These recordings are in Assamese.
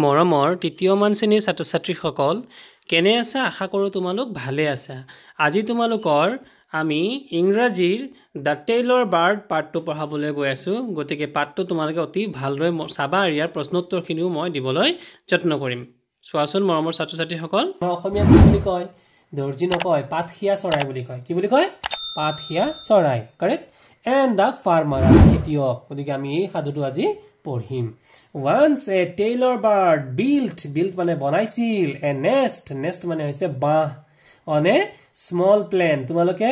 মৰমৰ তৃতীয়মান শ্ৰেণীৰ ছাত্ৰ ছাত্ৰীসকল কেনে আছা আশা কৰোঁ তোমালোক ভালে আছা আজি তোমালোকৰ আমি ইংৰাজীৰ দ্য টেইলৰ বাৰ্ড পাৰ্টটো পঢ়াবলৈ গৈ আছো গতিকে পাঠটো তোমালোকে অতি ভালদৰে চাবা আৰু ইয়াৰ প্ৰশ্নোত্তৰখিনিও মই দিবলৈ যত্ন কৰিম চোৱাচোন মৰমৰ ছাত্ৰ ছাত্ৰীসকল অসমীয়া কি বুলি কয় দৰ্জি নকয় পাতখিয়া চৰাই বুলি কয় কি বুলি কয় পাতখিয়া চৰাই কাৰেক্ট এণ্ড দ্য ফাৰ্মাৰ খেতিয়ক গতিকে আমি এই সাধুটো আজি পঢ়িম Once a thetailorbird built মানে বনাইছিল a nest মানে হৈছে বাহ on a small plain তোমালোকে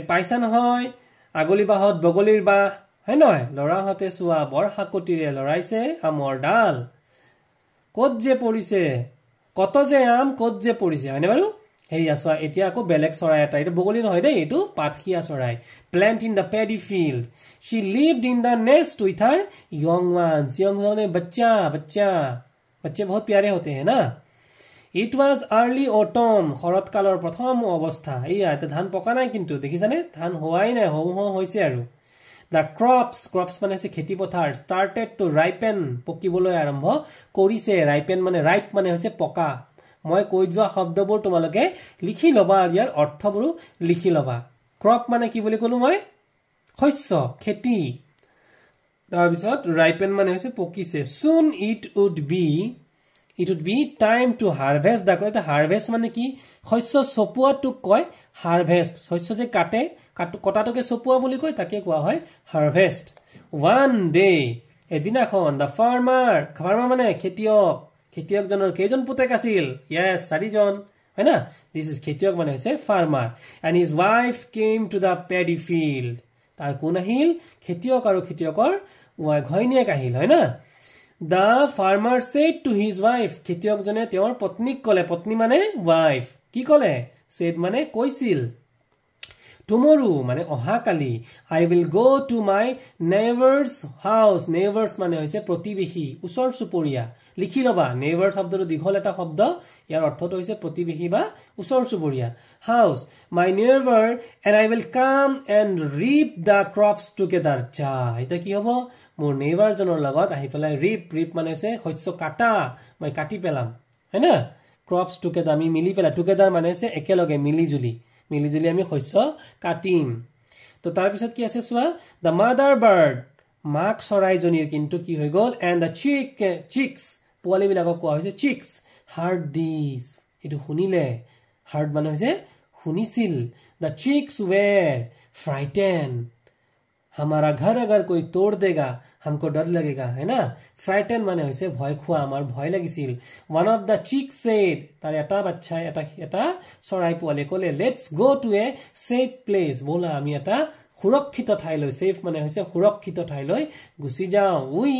পাইছা নহয় আগলি বাহত বগলিৰ বাহ হয় নহয় লৰাহতে চোৱা বৰ হাকটিৰে লৰাইছে আমৰ ডাল কত যে পৰিছে কত যে আম কত যে পৰিছে হয়নে বাৰু হেই আসোৱা এতিয়া আকৌ বেলেগ চৰাই এটা এটা বগলি নহয় দেই এটো পাতখিয়া চৰাই plant in the paddy field she lived in the nest with her young ones মানে बच्चा बच्चे बहुत प्यारे होते हैं ना it was early autumn শরৎ কালৰ প্ৰথম অৱস্থা এইয়া এটা ধান পকা নাই কিন্তু দেখিছানে ধান হোৱাই নাই হৈছে আৰু the crops মানে আছে খেতি পথাৰ started to ripen পকিবলৈ আৰম্ভ কৰিছে ripen মানে ripe মানে হৈছে পকা মই কৈ যোৱা শব্দবোৰ তোমালোকে লিখি লবা আৰু ইয়াৰ অৰ্থবোৰো লিখি লবা ক্ৰপ মানে কি বুলি কলো মই শস্য খেতি তাৰ পিছত ৰাইপেন মানে হৈছে পকিছে soon it would be time to harvest দা কয় হারভেস্ট মানে কি শস্য চপোৱাটো কয় হাৰভেস্ট শস্য যে কাটে কটাটোকে চপোৱা বুলি কয় তাকে কোৱা হয় হাৰভেস্ট one day এদিনাখন দা ফাৰ্মাৰ মানে খেতিয়কজনৰ কেইজন পুতেক আছিল yes 4 জন হয় না this is খেতিয়ক মানে হৈছে farmer and his wife came to the paddy field তাৰ কোন আহিল খেতিয়ক আৰু খেতিয়কৰ ঘৈণীয়েক আহিল হয় না the farmer said to his wife খেতিয়কজনে তেওঁৰ পত্নীক কলে পত্নী মানে wife কি কলে said মানে কৈছিল tomorrow মানে অহাকালি I will go to my neighbor's house neighbors মানে হৈছে প্ৰতিবেশী ওচৰ চুপৰীয়া লিখি লবা neighbor শব্দটো দীঘল এটা শব্দ ইয়াৰ অৰ্থটো হৈছে প্ৰতিবেশী বা ওচৰ চুপৰীয়া house my neighbor and I will come and reap the crops together চা এটা কি হ'ব মোৰ neighbor জনৰ লগত আহি পেলাই reap মানে হৈছে শস্য কাটা মই কাটি পেলাম हैना crops together আমি মিলি পেলা together মানে হৈছে একেলগে মিলিজুলি আমি শস্য কাটিম তো তাৰ পিছত কি আছে চোৱা the mother bird মাক চৰাইজনীৰ কিন্তু কি হৈ গল and the chicks পোৱালি বিলাকক কোৱা হৈছে chicks heard this এটো শুনিলে heard মানে হৈছে শুনিছিল the chicks were frightened हमारा घर अगर कोई तोड़ देगा हमको डर लगेगा है ना frightened মানে হৈছে ভয় খোৱা আমাৰ ভয় লাগিছিল one of the chicks said তাৰ এটা বাচ্চা এটা চৰাই পোৱালে কলে let's go to a safe place বলা আমি এটা সুৰক্ষিত ঠাইলৈ safe মানে হৈছে সুৰক্ষিত ঠাইলৈ গুছি যাও we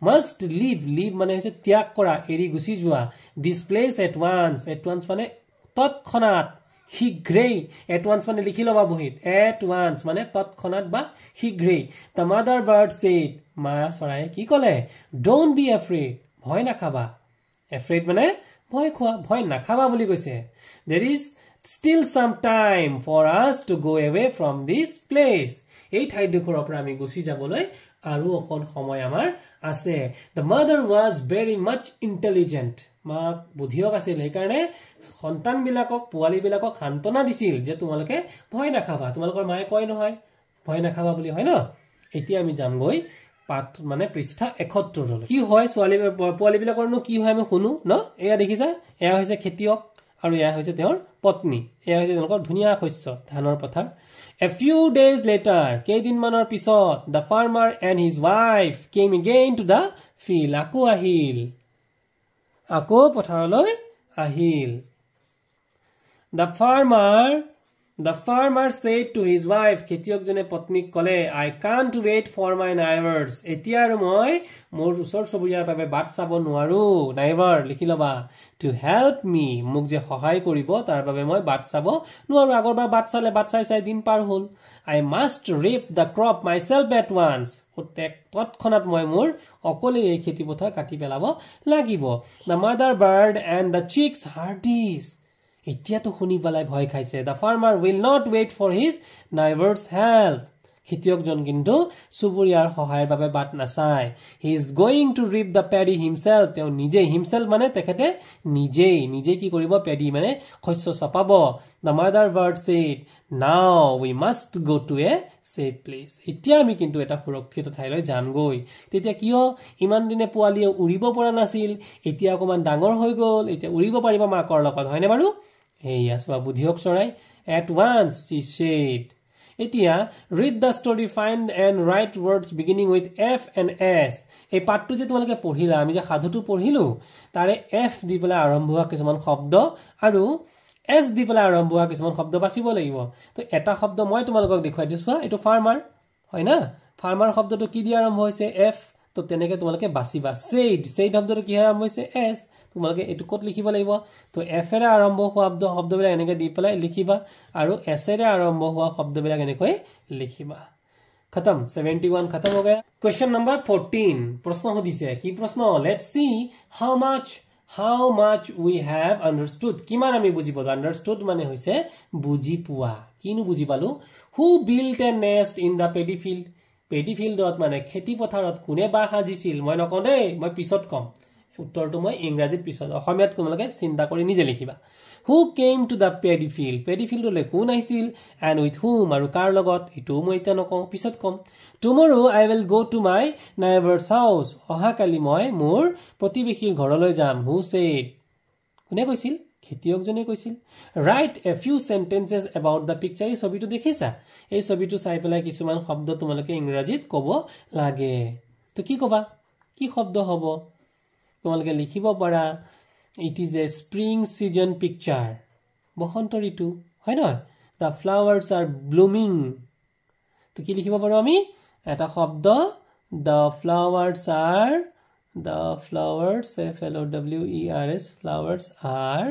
must leave মানে হৈছে ত্যাগ কৰা এৰি গুছি যোৱা this place at once মানে তৎক্ষণাত শীঘ্ৰেই at once মানে লিখি লবা বহিত at once মানে তৎক্ষণাত বা শীঘ্ৰেই the mother bird said মা চৰাই কি কলে don't be afraid ভয় নাখাবা afraid মানে ভয় নাখাবা বুলি কৈছে there is still some time for us to go away from this place এই ঠাইডোখৰৰ পৰা আমি গুছি যাবলৈ আৰু অকন সময় আমাৰ আছে the mother was very much intelligent মা বুদ্ধিয়ক আছিল এই কাৰণে সন্তান বিলাকক পোৱালি বিলাকক শান্তনা দিছিল যে তোমালোকে ভয় নাখাবা তোমালোকৰ মায়ে কয় নহয় ভয় নাখাবা বুলি হয় ন এতিয়া আমি যাম গৈ পাঠ মানে পৃষ্ঠা 71 লৈ কি হয় পোৱালি বিলাকৰনো কি হয় আমি শুনো ন এয়া দেখিছা এয়া হৈছে খেতিয়ক আৰু এয়া হৈছে তেওঁৰ পত্নী এয়া হৈছে তেওঁলোকৰ ধুনিয়া শস্য ধানৰ পথাৰ A few days later কেইদিন মানৰ পিছত the farmer and his wife came again to the field আকৌ পথাৰলৈ আহিল the farmer said to his wife খেতিয়কজনে পত্নীক কলে I can't wait for my neighbors এতিয়া আৰু মই মোৰ ওচৰ চুবুৰীয়াৰ বাবে বাট চাব নোৱাৰো neighbor লিখি লবা to help me মোক যে সহায় কৰিব তাৰ বাবে মই বাট চাব নোৱাৰো আগৰবাৰ বাট চাই দিন পাৰ হ'ল I must reap the crop myself at once তৎক্ষণাত মই মোৰ অকলে এই খেতি পথাৰ কাটি পেলাব লাগিব the mother bird and the chicks heard this এতিয়া তো শুনি পেলাই ভয় খাইছে the farmer will not wait for his neighbor's help খেতিয়কজন কিন্তু চুবুৰীয়াৰ সহায়ৰ বাবে বাট নাচায় he is going to reap the paddy himself তেওঁ নিজে হিমসেলফ মানে তেখেতে নিজে কি কৰিব পেডি মানে শস্য চপাব the mother bird said now we must go to a safe place এতিয়া আমি কিন্তু এটা সুৰক্ষিত ঠাইলৈ যামগৈ তেতিয়া কিয় ইমান দিনে পোৱালিয়ে উৰিব পৰা নাছিল এতিয়া অকমান ডাঙৰ হৈ গল এতিয়া উৰিব পাৰিব মাকৰ লগত হয়নে বাৰু এইয়া চোৱা বুদ্ধিয়ক চৰাই at once she said এতিয়া read the story find and write words beginning with f and s এই পাঠটো যে তোমালোকে পঢ়িলা আমি যে সাধুটো পঢ়িলো তাৰে f দি পেলাই আৰম্ভ হোৱা কিছুমান শব্দ আৰু s দি পেলাই আৰম্ভ হোৱা কিছুমান শব্দ বাছিব লাগিব তো এটা শব্দ মই তোমালোকক দেখুৱাই দিছো এটো ফাৰ্মাৰ হয় না ফাৰ্মাৰ শব্দটো কি দি আৰম্ভ হৈছে f তো তেনেকে তোমালোকে বাছিবা said শব্দটো কি আৰম্ভ হৈছে s তোমালোকে এটো কত লিখিব লাগিব তো f এৰে আৰম্ভ হোৱা শব্দবিলাক এনেকৈ দি পেলাই লিখিবা আৰু s এৰে আৰম্ভ হোৱা শব্দবিলাক এনেকৈ লিখিবা खत्म 71 खत्म हो गया क्वेश्चन नंबर 14 प्रश्न होदिसे की प्रश्न let's see how much we have understood किमान आमी बुझी पालो अंडरस्टूड माने होइसे बुझी पुआ किनु बुझी पालो who built a nest in the paddy फील्डत माने खेती पथारत कोने बा हाजिसिल মই নকওঁ দেই মই পিছত কম উত্তৰটো মই ইংৰাজীত পিছত অসমীয়াত তোমালোকে চিন্তা কৰি নিজে লিখিবা হু কেম টু দা পেডি ফিল্ডলে কোন আহিছিল এণ্ড উইথ হুম আৰু কাৰ লগত এটো মই এতিয়া নকওঁ পিছত কম টুমৰো আই উইল গো টু মাই নাইবাৰ্স হাউস অহাকালি মই মোৰ প্ৰতিবেশীৰ ঘৰলৈ যাম হু সেড কোনে কৈছিল খেতিয়কজনে কৈছিল write a few sentences about the picture এই ছবিটো দেখিছা এই ছবিটো চাই পেলাই কিছুমান শব্দ তোমালোকে ইংৰাজীত ক'ব লাগে তো কি কবা কি শব্দ হ'ব তোমালোকে লিখিব পাৰা it is a spring season picture বসন্ত ঋতু হয় না the flowers are blooming তো কি লিখিব পাৰো আমি এটা শব্দ the flowers flowers are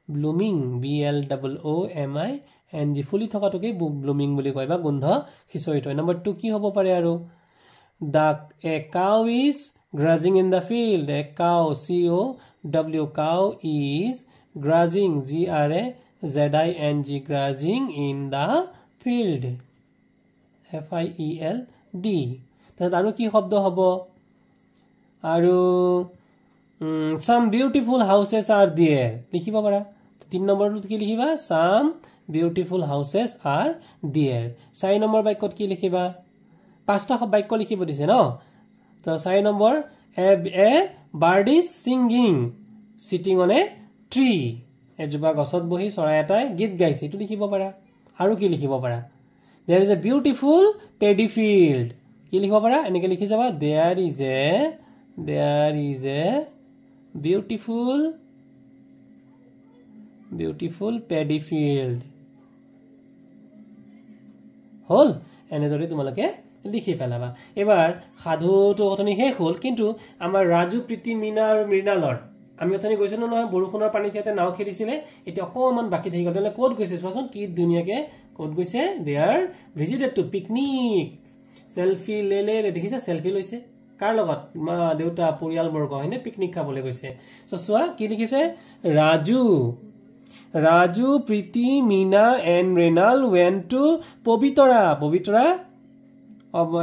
blooming blooming ফুলি থকাটোকে blooming বুলি কয় বা গোন্ধ খিচৰিত হয় নম্বৰ 2 কি হ'ব পাৰে আৰু a cow is grazing in the field a cow cow is grazing grazing grazing in the field field তাত আৰু কি শব্দ হ'ব আৰু some beautiful houses are there লিখিব পাৰা 3 নম্বৰটো কি লিখিবা some beautiful houses are there 4 number বাক্যত কি লিখিবা পাঁচটা বাক্য লিখিব দিছে ন তো 4 number a bird is sitting on a tree এজোপা গছত বহি চৰাই এটাই গীত গাইছে এটো লিখিব পাৰা আৰু কি লিখিব পাৰা there is a beautiful paddy field কি লিখিব পাৰা এনেকৈ লিখি যাবা there is a beautiful paddy field হল এনেদৰে তোমালোকে লিখি পেলাবা এবাৰ সাধুটো অথনি শেষ হ'ল কিন্তু আমাৰ ৰাজু প্ৰীতি মিনা আৰু মৃণালৰ আমি অথনি গৈছিলো নহয় বৰষুণৰ পানী তিয়াতে নাও খেলিছিলে এতিয়া অকমান বাকি থাকি গ'ল ক'ত গৈছে চোৱাচোন কি ধুনীয়াকে ক'ত গৈছে they are visited to picnic selfie লেলে দেখিছা সেলফি লৈছে কাৰ লগত মা দেউতা পৰিয়াল বৰ্গ হয়নে পিকনিক খাবলৈ গৈছে সো চোৱা কি লিখিছে ৰাজু প্ৰীতি মিনা এণ্ড ৰেনাল went to পবিতৰা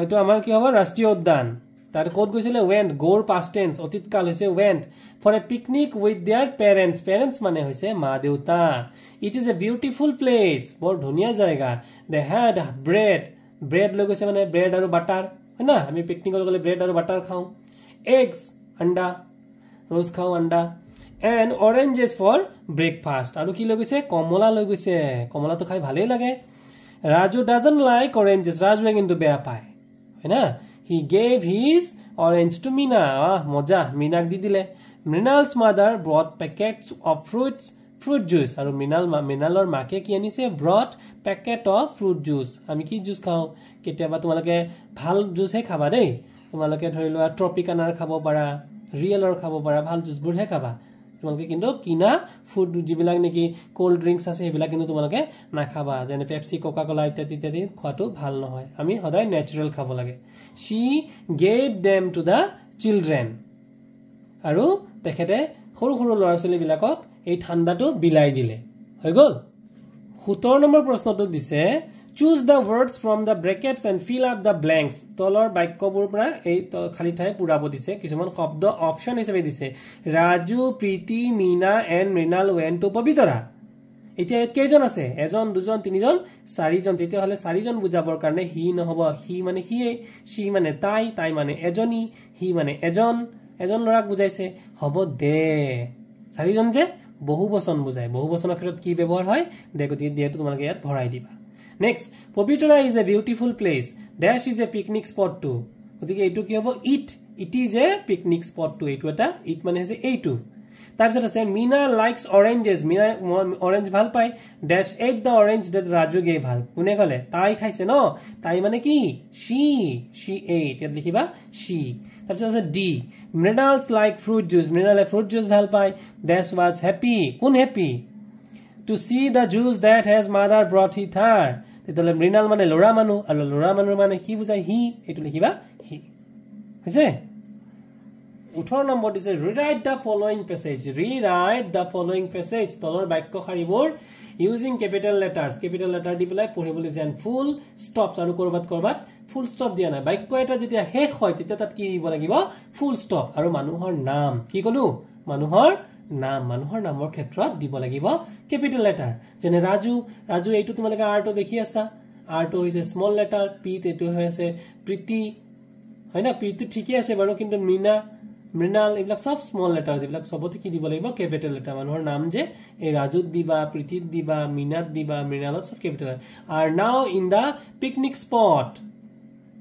এটো আমাৰ কি হ'ব ৰাষ্ট্ৰীয় উদ্যান তাৰ কোড গৈছিলে went গোৰ past tense অতীত কাল হৈছে went for a picnic with their parents মানে হৈছে মা দেউতা it is a beautiful place বৰ ধুনীয়া জায়গা they had bread লৈ গৈছে মানে bread আৰু butter হয় না আমি পিকনিকত গলে bread আৰু butter খাও eggs আন্ডা ৰোজ খাও আন্ডা and oranges for breakfast আৰু কি লৈ গৈছে কমলা লৈ গৈছে কমলাটো খাই ভালেই লাগে Raju doesn't like oranges ৰাজুৱে কিন্তু বেয়া পায় হয় না he gave his orange to Mina মজা মিনাক দি দিলে Mrinal's mother brought packets of fruit juice আৰু মিনালৰ মাকে কি আনিছে brought packet of fruit juice আমি কি জুস খাও কেতিয়াবা তোমালোকে ভাল জুস হে খাবা দেই তোমালোকে ধৰি লোৱা ট্ৰপিকানাৰ খাব পাৰা ৰিয়েলৰ খাব পাৰা ভাল জুস বোৰ হে খাবা তোমালোকে কিন্তু কিনা ফুড যিবিলাক নেকি কোল্ড ড্ৰিংকস আছে হেবিলাক কিন্তু তোমালোকে না খাবা যেনে পেপসি কোকা কোলা ইত্যাদি খোৱাটো ভাল নহয় আমি সদায় ন্যাচাৰাল খাব লাগে she gave them to the children আৰু তেখেতে সৰু ল'ৰা ছোৱালী বিলাকক এই ঠাণ্ডাটো বিলাই দিলে হৈ গল 17 নম্বৰ প্ৰশ্নটো দিছে choose the words from the brackets and fill up the blanks তলৰ বাক্যবোৰ পৰা এই খালি ঠাই পুৰাব দিছে কিছুমান শব্দ অপচন হিচাপে দিছে Raju Preeti Mina and Mrinal went to Pobitora এতিয়া কেইজন আছে এজন দুজন তিনিজন চাৰিজন তেতিয়া হলে চাৰিজন বুজাবৰ কাৰণে হি নহব হি মানে হিয়ে সি মানে তাই তাই মানে এজনী হি মানে এজন লৰাক বুজাইছে হ'ব দে চাৰিজন যে বহু বচন বুজায় বহু বচনৰ ক্ষেত্ৰত কি ব্যৱহাৰ হয় দে গতিকে দেটো তোমালোকে ইয়াত ভৰাই দিবা Next, Pavitra is a beautiful place. Dash is a picnic spot too. গতিকে এইটো কি হ'ব it is a picnic spot too. এইটো এটা it মানে হৈছে এইটো তাৰপিছত আছে Meena likes oranges. Meena orange ভাল পায়. Dash ate the orange that Raju gave her. কোনে ক'লে তাই খাইছে ন তাই মানে কি she ate ইয়াত লিখিবা she তাৰপিছত আছে D Mrinals like fruit juice. Mrinal fruit juice ভাল পায়. Dash was happy. কোন happy to see the juice that his mother brought her. তেতিয়ালে মৃণাল মানে লৰা মানুহ আৰু লৰা মানুহ মানে কি বুজায় হি এটো লিখিবা হি হৈছে 18 নম্বৰ দিছে rewrite the following passage তলৰ বাক্য শাৰীবোৰ using capital letters দি পেলাই পঢ়িবলৈ যেন full stops আৰু কৰবাত full stop দিয়া নাই বাক্য এটা যেতিয়া শেষ হয় তেতিয়া তাত কি দিব লাগিব full stop আৰু মানুহৰ নাম কি কলো মানুহৰ নামৰ ক্ষেত্ৰত দিব লাগিব ক্যাপিটাল লেটাৰ যেনে ৰাজু এইটো তোমালোকে আৰ টো দেখি আছা আৰ টো হৈছে স্মল লেটাৰ পি টো হৈছে প্ৰীতি হয় না পি টো ঠিকই আছে বাৰু কিন্তু মিনা মৃণাল এইবিলাক সব স্মল লেটাৰ এইবিলাক সবতে কি দিব লাগিব ক্যাপিটাল লেটাৰ মানুহৰ নাম যে এই ৰাজুত দিবা প্ৰীতিত দিবা মিনাত দিবা মৃণালত সব ক্যাপিটাল আর নাও in the picnic spot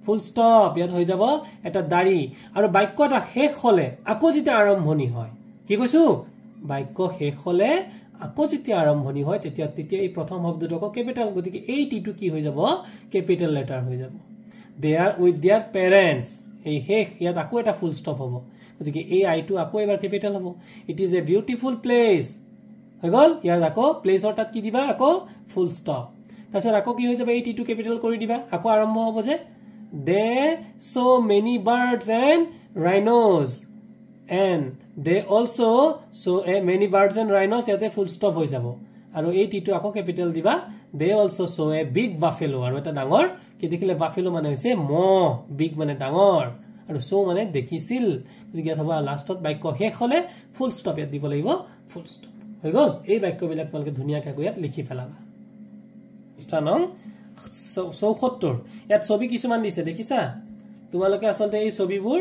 full stop ইয়াত হৈ যাব এটা দাড়ি আৰু বাক্যটা শেষ হলে আকৌ যেতিয়া আৰম্ভণি হয় কি কৈছো বাক্য শেষ হলে আকৌ যেতিয়া আৰম্ভণি হয় তেতিয়া এই প্ৰথম শব্দটো ক্যাপিটাল গতিকে এই টিটো কি হৈ যাব ক্যাপিটাল লেটাৰ হৈ যাব দে আৰ উইথ देयर পেৰেন্টস এই শেষ ইয়াত আকৌ এটা ফুল স্টপ হ'ব গতিকে এই আইটো আকৌ এবাৰ ক্যাপিটাল হ'ব it is a beautiful place হৈ গল ইয়াত আকৌ প্লেসৰ তাত কি দিবা আকৌ ফুল স্টপ তাৰপিছত আকৌ কি হৈ যাব এই টিটো ক্যাপিটাল কৰি দিবা আকৌ আৰম্ভ হ'ব যে দে so many birds and rhinos and they also so many birds and rhinos ইয়াতে ফুল স্টপ হৈ যাব আৰু এই টিটো আকৌ ক্যাপিটাল দিবা they also saw a big buffalo আৰু এটা ডাঙৰ কি দেখিলে buffalo মানে হৈছে মহ big মানে ডাঙৰ আৰু so মানে দেখিছিল গতিকে হ'ব লাষ্টত বাক্য শেষ হলে ফুল স্টপ ইয়াত দিব লাগিব ফুল স্টপ হৈ গল এই বাক্যবিলাক তোমালোকে ধুনীয়াকৈ ইয়াত লিখি ফেলাবা স্থানং ৭৪ ইয়াত ছবি কিছুমান দিছে দেখিছা তোমালোকে আসলতে এই ছবিবোৰ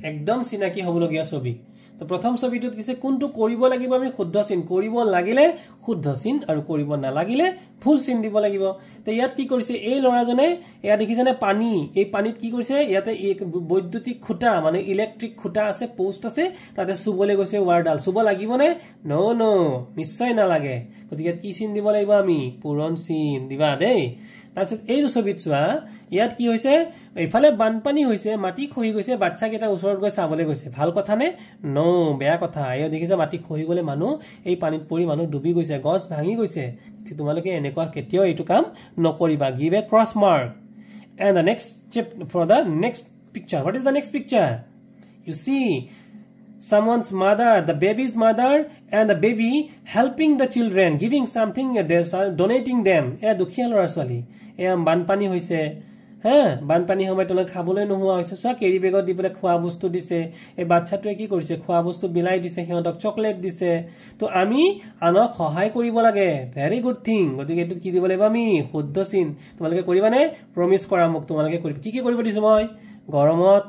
একদম চিনাকি হবলগীয়া ছবি তো প্ৰথম ছবিটোত কিছে কোনটো কৰিব লাগিব আমি শুদ্ধ চিন কৰিব লাগিলে শুদ্ধ চিন আৰু কৰিব নালাগিলে ফুল চিন দিব লাগিব তো ইয়াত কি কৰিছে এই লৰাজনে ইয়া দেখিছানে পানী এই পানীত কি কৰিছে ইয়াতে এক বৈদ্যুতিক খুঁটা মানে ইলেক্ট্ৰিক খুঁটা আছে পোষ্ট আছে তাতে সুবলে গৈছে ওয়াৰডাল সুব লাগিবনে নো নিশ্চয় নালাগে গতিকে কি চিন দিব লাগিব আমি পুৰণ চিন দিবা দেই তাৰপিছত এই ছবিত চোৱা ইয়াত কি হৈছে এইফালে বানপানী হৈছে মাটি খহি গৈছে বাচ্চা কেটা ওচৰত গৈ চাবলে গৈছে ভাল কথা নে নো বেয়া কথা এই দেখিছা মাটি খহি গলে মানুহ এই পানীত পৰি মানুহ ডুবি গৈছে গছ ভাঙি গৈছে তোমালোকে এনেকুৱা কেতিয়াও এইটো কাম নকৰিবা give a cross mark and the next for the next picture what is the next picture you see someone's mother the baby's mother and the baby helping the children giving something donating them e dukhiya lora swali e banpani hoise বানপানী সময়ত তলে খাবলৈ নোহোৱা হৈছে সব কেৰি বেগত দি পলে খোৱা বস্তু দিছে এই বাচ্চাটোৱে কি কৰিছে খোৱা বস্তু বিলাই দিছে সিহঁতক চকলেট দিছে তো আমি আনক সহায় কৰিব লাগে ভেৰি গুড থিং গতিকে এটো কি দিব লাগিব আমি শুদ্ধ চিন তোমালোকে কৰিবানে প্ৰমিস কৰা মোক তোমালোকে কৰিব কি কৰিব দিছো মই গৰমত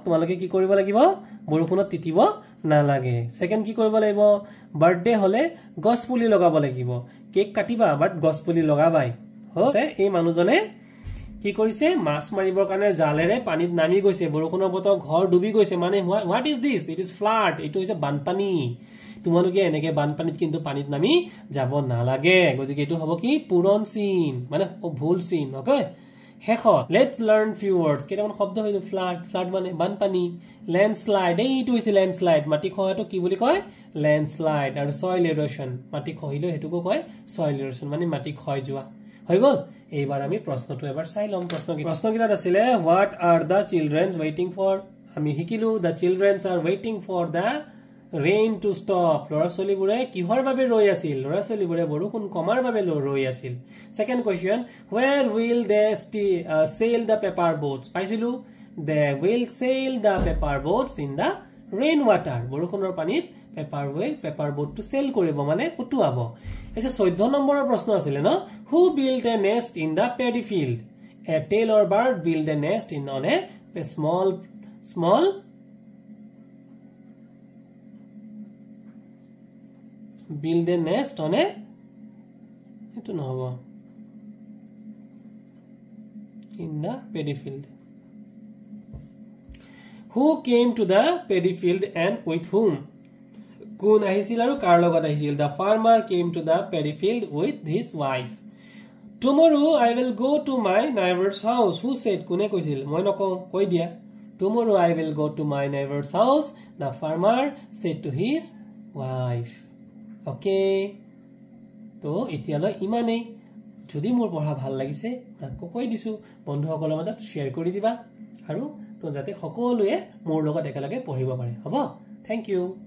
তোমালোকে কি কৰিব লাগিব বৰষুণত তিতিব নালাগে সেকেন্ড কি কৰিব লাগিব বাৰ্থডে হলে গছ পুলি লগাব লাগিব কেক কাটিবা বাট গছ পুলি লগাবাই হৈছে এই মানুহজনে কি কৰিছে মাছ মাৰিবৰ কাৰণে জালেৰে পানীত নামি গৈছে বৰষুণৰ বতৰ ঘৰ ডুবি গৈছে মানে what is this it is flood এটো হৈছে বানপানী তোমালোকে এনেকে বানপানীত কিন্তু পানীত নামি যাব নালাগে গতিকে এটো হ'ব কি পুৰণ চিন মানে ভুল চিন ওকে হেখত লেটস লাৰ্ন ফিউ ওয়াৰ্ডস কেটামান শব্দ হইলো ফ্লাড মানে বানপানী ল্যান্ডস্লাইড এইটো হৈছে ল্যান্ডস্লাইড মাটি খহাটো কি বুলি কয় ল্যান্ডস্লাইড আৰু সয়েল ইৰোশন মাটি খহিলো হেতুকো কয় সয়েল ইৰোশন মানে মাটি ক্ষয় যোৱা হৈ গল এইবাৰ আমি প্ৰশ্নটো এবাৰ চাই লম প্ৰশ্নকিটা আছিল what are the childrens waiting for আমি শিকিলো the childrens are waiting for the rain to stop. Lora solibure kihor babe roi asil. Lora solibure borukhun komar babe roi asil. Second question, where will they sail the paper boats? Paisilu, they will sail the paper boats in the rainwater. Borukhunor panit paper boat to sail koribo mane utuabo. Eche 14 number प्रश्न asile no, who built a nest in the paddy field? A tailorbird built a nest on a small build a nest on a etu no hobo in the paddy field. Who came to the paddy field and with whom? Kun ahisil aru kar logot ahisil. The farmer came to the paddy field with his wife. Tomorrow I will go to my neighbor's house. Who said? Kune koisil? Moi noko koi dia. Tomorrow I will go to my neighbor's house. The farmer said to his wife. Okay. To etialo imanei. Jodi mor porha bhal lagise ko koi disu bondhu hokolor majat share kori diba aru to jate hokolue mor logot ekalage poribo pare. Hobo? Thank you.